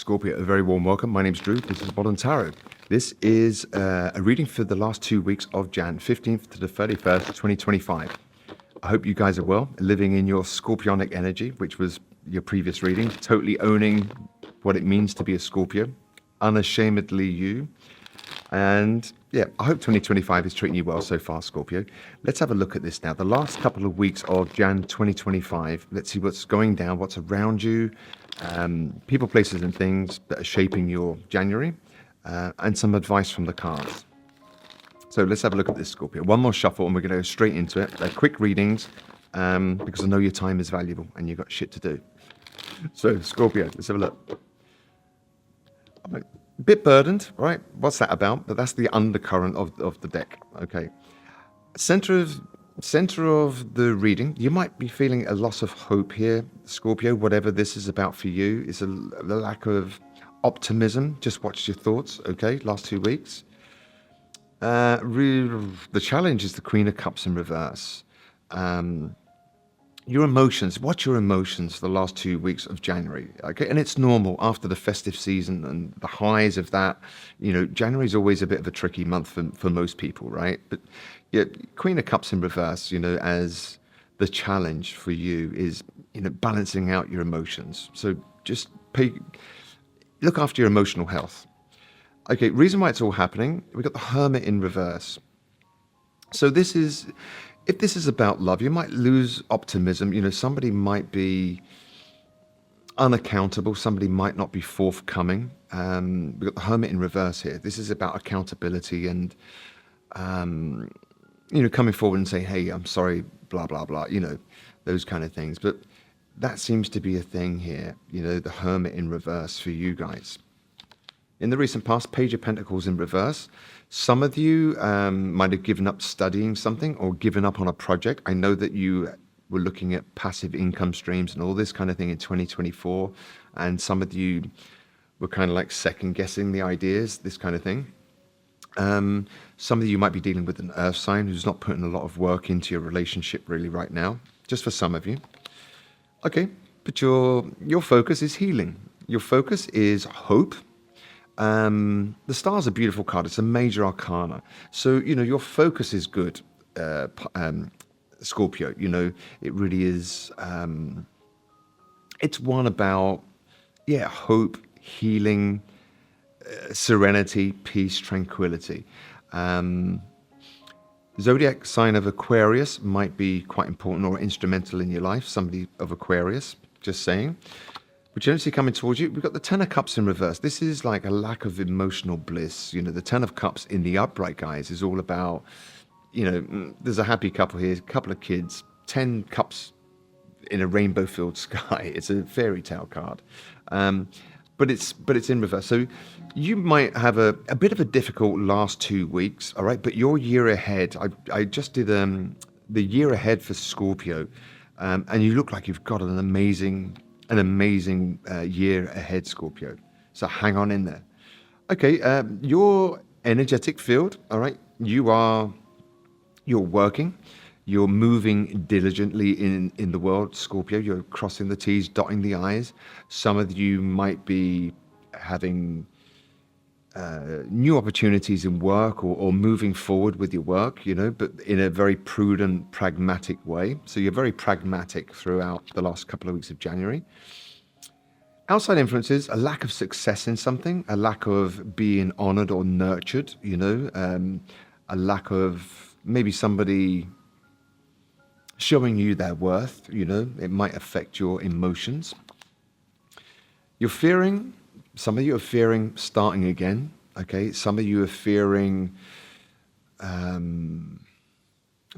Scorpio, a very warm welcome. My name's Drew. This is Modern Tarot. This is a reading for the last 2 weeks of Jan, 15th to the 31st, 2025. I hope you guys are well, living in your Scorpionic energy, which was your previous reading, totally owning what it means to be a Scorpio, unashamedly you. And yeah, I hope 2025 is treating you well so far, Scorpio. Let's have a look at this now. The last couple of weeks of Jan 2025, let's see what's going down, what's around you, people, places and things that are shaping your January, and some advice from the cards. So let's have a look at this, Scorpio. One more shuffle and we're going to go straight into it. They're quick readings because I know your time is valuable and you've got shit to do. So Scorpio, let's have a look. A bit burdened, right? What's that about? But that's the undercurrent of the deck. Okay. Center of the reading, you might be feeling a loss of hope here, Scorpio. Whatever this is about for you, is a lack of optimism. Just watch your thoughts. Okay, last 2 weeks. The challenge is the Queen of Cups in reverse. Your emotions, watch your emotions for the last 2 weeks of January, okay? And it's normal after the festive season and the highs of that. You know, January is always a bit of a tricky month for most people, right? But yeah, Queen of Cups in reverse, you know, as the challenge for you is, you know, balancing out your emotions. So just look after your emotional health. Okay, reason why it's all happening, we've got the Hermit in reverse. So this is... if this is about love, you might lose optimism. You know, somebody might be unaccountable. Somebody might not be forthcoming. We've got the Hermit in reverse here. This is about accountability and, you know, coming forward and saying, hey, I'm sorry, blah, blah, blah, you know, those kind of things. But that seems to be a thing here, you know, the Hermit in reverse for you guys. In the recent past, Page of Pentacles in reverse. Some of you might have given up studying something or given up on a project. I know that you were looking at passive income streams and all this kind of thing in 2024. And some of you were kind of like second guessing the ideas, this kind of thing. Some of you might be dealing with an earth sign who's not putting a lot of work into your relationship really right now, just for some of you. Okay, but your focus is healing. Your focus is hope. The star's a beautiful card. It's a major arcana. So, you know, your focus is good, Scorpio. You know, it really is. It's one about, yeah, hope, healing, serenity, peace, tranquility. Zodiac sign of Aquarius might be quite important or instrumental in your life. Somebody of Aquarius, just saying. But generally coming towards you, we've got the Ten of Cups in reverse. This is like a lack of emotional bliss. You know, the Ten of Cups in the upright, guys, is all about, you know, there's a happy couple here, a couple of kids, 10 cups in a rainbow-filled sky. It's a fairy tale card. But it's in reverse. So you might have a bit of a difficult last 2 weeks, all right? But your year ahead, I just did the year ahead for Scorpio, and you look like you've got an amazing year ahead, Scorpio. So hang on in there. Okay, your energetic field, all right, you're working, you're moving diligently in the world, Scorpio. You're crossing the T's, dotting the I's. Some of you might be having new opportunities in work or moving forward with your work, you know, but in a very prudent, pragmatic way. So you're very pragmatic throughout the last couple of weeks of January. Outside influences, a lack of success in something, a lack of being honored or nurtured, you know, a lack of maybe somebody showing you their worth, you know, it might affect your emotions. You're fearing, some of you are fearing starting again, okay? Some of you are fearing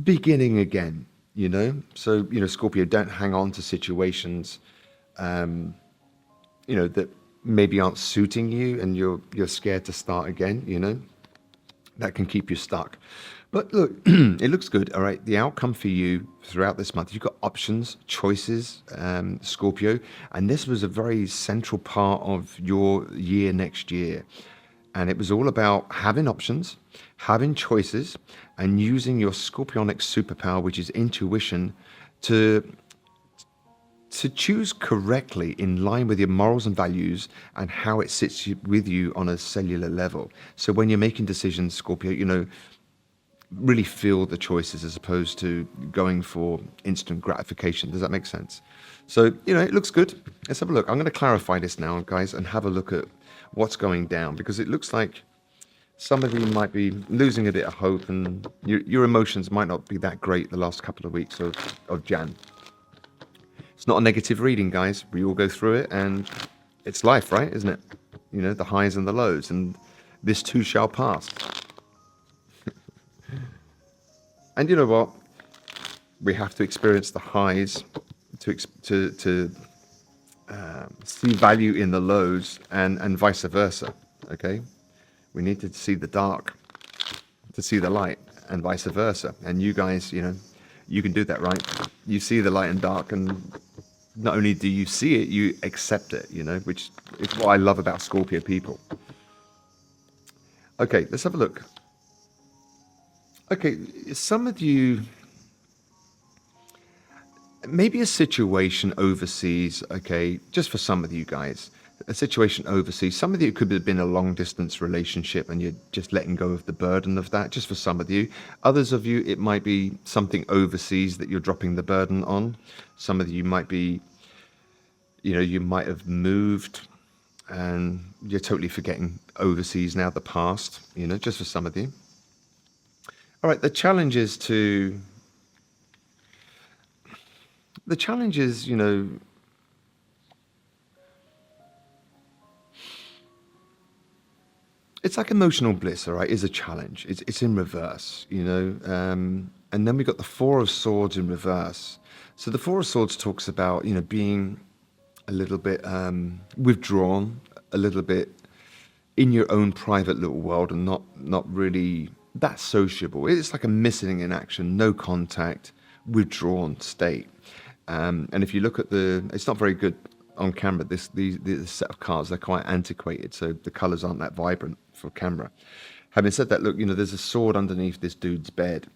beginning again, you know? So, you know, Scorpio, don't hang on to situations, you know, that maybe aren't suiting you and you're scared to start again, you know? That can keep you stuck. But look, it looks good, all right? The outcome for you throughout this month, you've got options, choices, Scorpio, and this was a very central part of your year next year. And it was all about having options, having choices, and using your Scorpionic superpower, which is intuition, to to choose correctly in line with your morals and values and how it sits with you on a cellular level. So when you're making decisions, Scorpio, really feel the choices as opposed to going for instant gratification. Does that make sense? So, it looks good. Let's have a look. I'm going to clarify this now, guys, and have a look at what's going down, because it looks like some of you might be losing a bit of hope, and your emotions might not be that great the last couple of weeks of Jan. It's not a negative reading, guys. We all go through it, and it's life, right? Isn't it? The highs and the lows, and this too shall pass. And you know what? We have to experience the highs to see value in the lows, and vice versa. Okay, we need to see the dark to see the light, and vice versa. And you guys, you can do that, right? You see the light and dark, and not only do you see it, you accept it. Which is what I love about Scorpio people. Okay, let's have a look. Okay, some of you, maybe a situation overseas, okay, just for some of you guys, a situation overseas. Some of you, it could have been a long distance relationship and you're just letting go of the burden of that, just for some of you. Others of you, it might be something overseas that you're dropping the burden on. Some of you might be, you might have moved and you're totally forgetting overseas now, the past, just for some of you. All right, the challenge is, it's like emotional bliss, all right, is a challenge. It's in reverse, and then we got the Four of Swords in reverse. So the Four of Swords talks about, being a little bit withdrawn, a little bit in your own private little world, and not really that sociable. It's like a missing in action, no contact, withdrawn state. And if you look at it's not very good on camera. This set of cards, they're quite antiquated, so the colours aren't that vibrant for camera. Having said that, look, there's a sword underneath this dude's bed,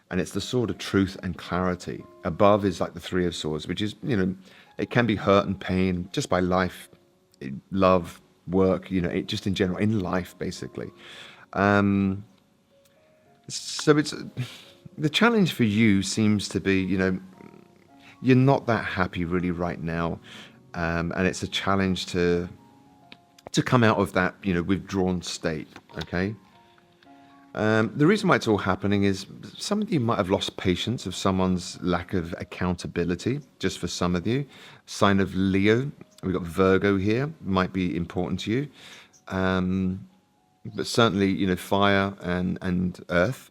and it's the sword of truth and clarity. Above is like the Three of Swords, which is, it can be hurt and pain just by life, love, work, it just in general, in life, basically. So it's the challenge for you seems to be, you're not that happy really right now, and it's a challenge to come out of that, withdrawn state. Okay. The reason why it's all happening is some of you might have lost patience of someone's lack of accountability. Just for some of you, sign of Leo. We've got Virgo here, might be important to you. But certainly, fire and earth.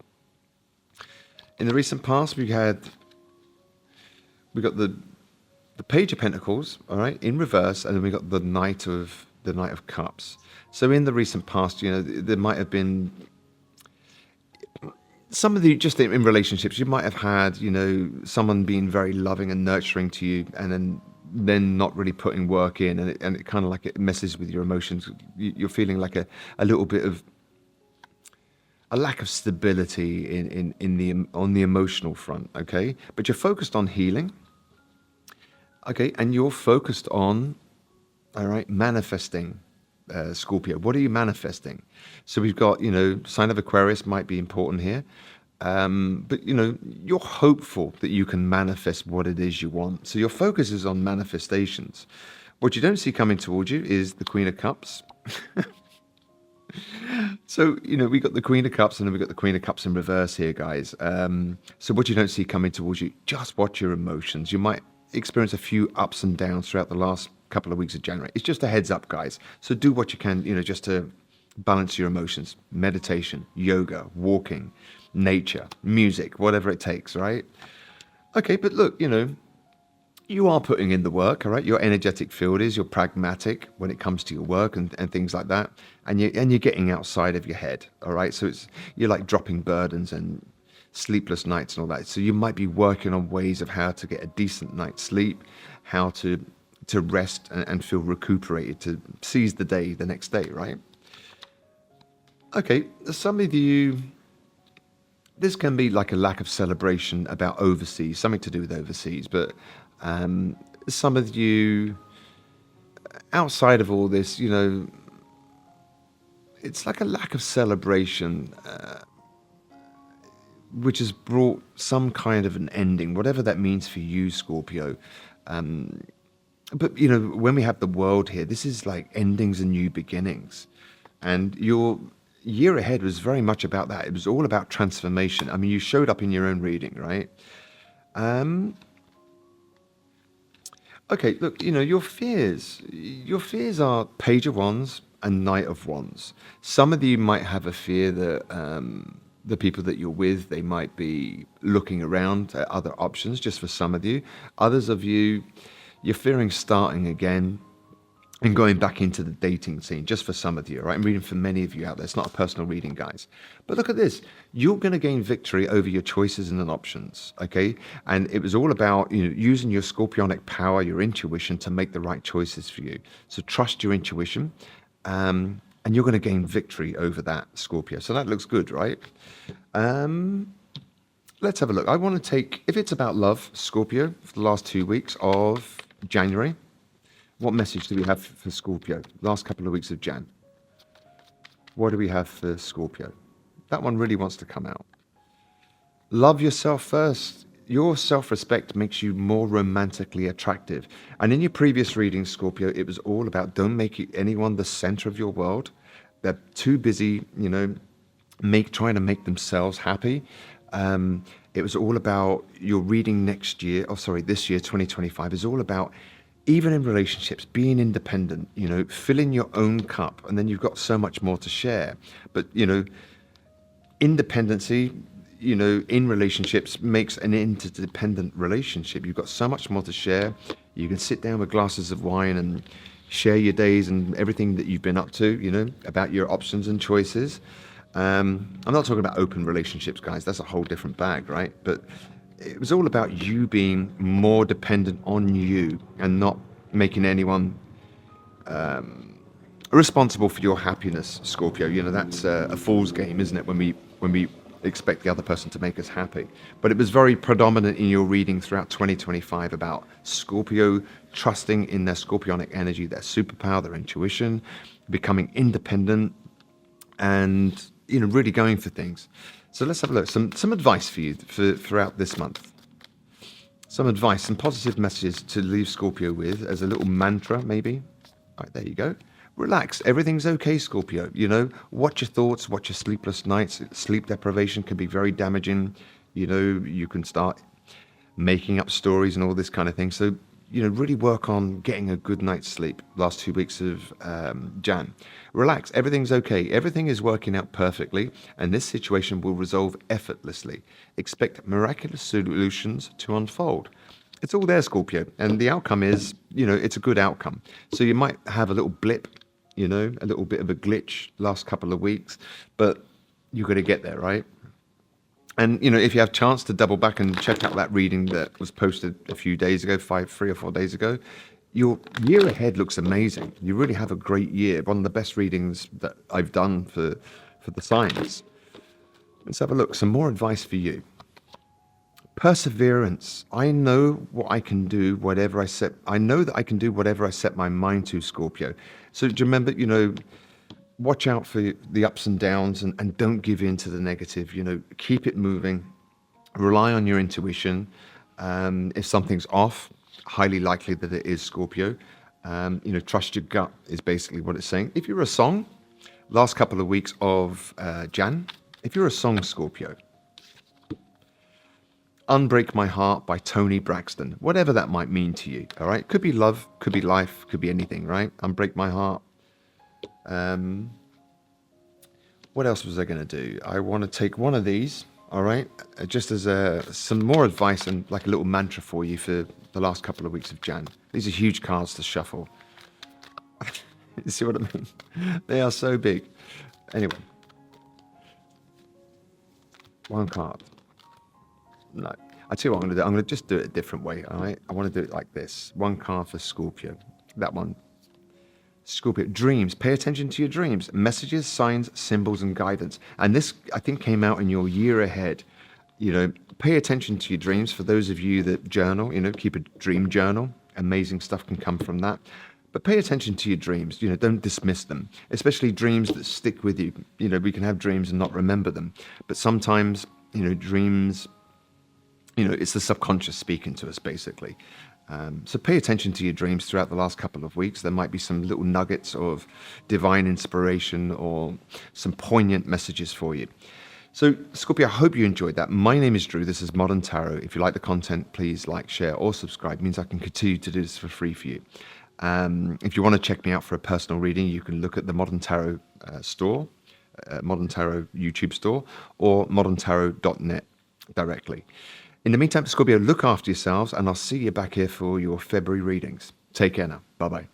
In the recent past, we got the Page of Pentacles, all right, in reverse, and then we got the Knight of Cups. So in the recent past, there might have been some of you, just in relationships, you might have had, someone being very loving and nurturing to you, and then not really putting work in, and it kind of like it messes with your emotions. You're feeling like a little bit of a lack of stability on the emotional front, okay? But you're focused on healing, okay? And you're focused on, all right, manifesting, Scorpio. What are you manifesting? So we've got, sign of Aquarius might be important here. But, you're hopeful that you can manifest what it is you want. So your focus is on manifestations. What you don't see coming towards you is the Queen of Cups. So, we got the Queen of Cups, and then we got the Queen of Cups in reverse here, guys. So what you don't see coming towards you, just watch your emotions. You might experience a few ups and downs throughout the last couple of weeks of January. It's just a heads up, guys. So do what you can, just to balance your emotions. Meditation, yoga, walking, nature, music, whatever it takes, right? Okay, but look, you are putting in the work, all right? Your energetic field is, you're pragmatic when it comes to your work and things like that. And you're getting outside of your head, all right? So you're like dropping burdens and sleepless nights and all that. So you might be working on ways of how to get a decent night's sleep, how to rest and feel recuperated, to seize the day the next day, right? Okay, some of you, this can be like a lack of celebration about overseas, something to do with overseas, but some of you, outside of all this, it's like a lack of celebration, which has brought some kind of an ending, whatever that means for you, Scorpio. Um, but when we have the world here, this is like endings and new beginnings. And your year ahead was very much about that. It was all about transformation. I mean, you showed up in your own reading, right? Um, okay, look, your fears are Page of Wands and Knight of Wands. Some of you might have a fear that the people that you're with, they might be looking around at other options, just for some of you. Others of you, you're fearing starting again and going back into the dating scene, just for some of you, right? I'm reading for many of you out there. It's not a personal reading, guys. But look at this. You're going to gain victory over your choices and options, okay? And it was all about using your scorpionic power, your intuition, to make the right choices for you. So trust your intuition, and you're going to gain victory over that, Scorpio. So that looks good, right? Let's have a look. I want to take, if it's about love, Scorpio, for the last 2 weeks of January. What message do we have for Scorpio? Last couple of weeks of Jan. What do we have for Scorpio? That one really wants to come out. Love yourself first. Your self-respect makes you more romantically attractive. And in your previous reading, Scorpio, it was all about don't make anyone the center of your world. They're too busy, trying to make themselves happy. It was all about your reading this year, 2025, is all about, even in relationships, being independent, filling your own cup, and then you've got so much more to share. But, independency, in relationships makes an interdependent relationship. You've got so much more to share. You can sit down with glasses of wine and share your days and everything that you've been up to, about your options and choices. I'm not talking about open relationships, guys. That's a whole different bag, right? But it was all about you being more dependent on you and not making anyone responsible for your happiness, Scorpio. That's a fool's game, isn't it? When we expect the other person to make us happy. But it was very predominant in your reading throughout 2025 about Scorpio trusting in their scorpionic energy, their superpower, their intuition, becoming independent, and really going for things. So let's have a look. Some advice for you throughout this month. Some advice, some positive messages to leave Scorpio with as a little mantra, maybe. All right, there you go. Relax. Everything's okay, Scorpio. Watch your thoughts, watch your sleepless nights. Sleep deprivation can be very damaging. You can start making up stories and all this kind of thing. So, really work on getting a good night's sleep last 2 weeks of Jan. Relax. Everything's okay. Everything is working out perfectly, and this situation will resolve effortlessly. Expect miraculous solutions to unfold. It's all there, Scorpio, and the outcome is, it's a good outcome. So you might have a little blip, a little bit of a glitch last couple of weeks, but you're going to get there, right? And, if you have a chance to double back and check out that reading that was posted a few days ago, 3 or 4 days ago, your year ahead looks amazing. You really have a great year. One of the best readings that I've done for the signs. Let's have a look. Some more advice for you. Perseverance. I know what I can do, I know that I can do whatever I set my mind to, Scorpio. So do you remember, watch out for the ups and downs, and don't give in to the negative. Keep it moving. Rely on your intuition. If something's off, highly likely that it is, Scorpio. Trust your gut is basically what it's saying. If you're a song, last couple of weeks of Jan, if you're a song, Scorpio, Unbreak My Heart by Tony Braxton, whatever that might mean to you, all right? Could be love, could be life, could be anything, right? Unbreak My Heart. What else was I going to do? I want to take one of these, all right? Just as some more advice and like a little mantra for you for the last couple of weeks of Jan. These are huge cards to shuffle. You see what I mean? They are so big. Anyway. One card. No. I tell you what I'm going to do. I'm going to just do it a different way, all right? I want to do it like this. One card for Scorpio. That one. Scorpio. Dreams. Pay attention to your dreams. Messages, signs, symbols, and guidance. And this, I think, came out in your year ahead. Pay attention to your dreams. For those of you that journal, keep a dream journal. Amazing stuff can come from that. But pay attention to your dreams. Don't dismiss them, especially dreams that stick with you. We can have dreams and not remember them. But sometimes, dreams, it's the subconscious speaking to us, basically. So pay attention to your dreams throughout the last couple of weeks. There might be some little nuggets of divine inspiration or some poignant messages for you. So, Scorpio, I hope you enjoyed that. My name is Drew. This is Modern Tarot. If you like the content, please like, share, or subscribe. It means I can continue to do this for free for you. If you want to check me out for a personal reading, you can look at the Modern Tarot store, Modern Tarot YouTube store, or moderntarot.net directly. In the meantime, Scorpio, look after yourselves, and I'll see you back here for your February readings. Take care now. Bye-bye.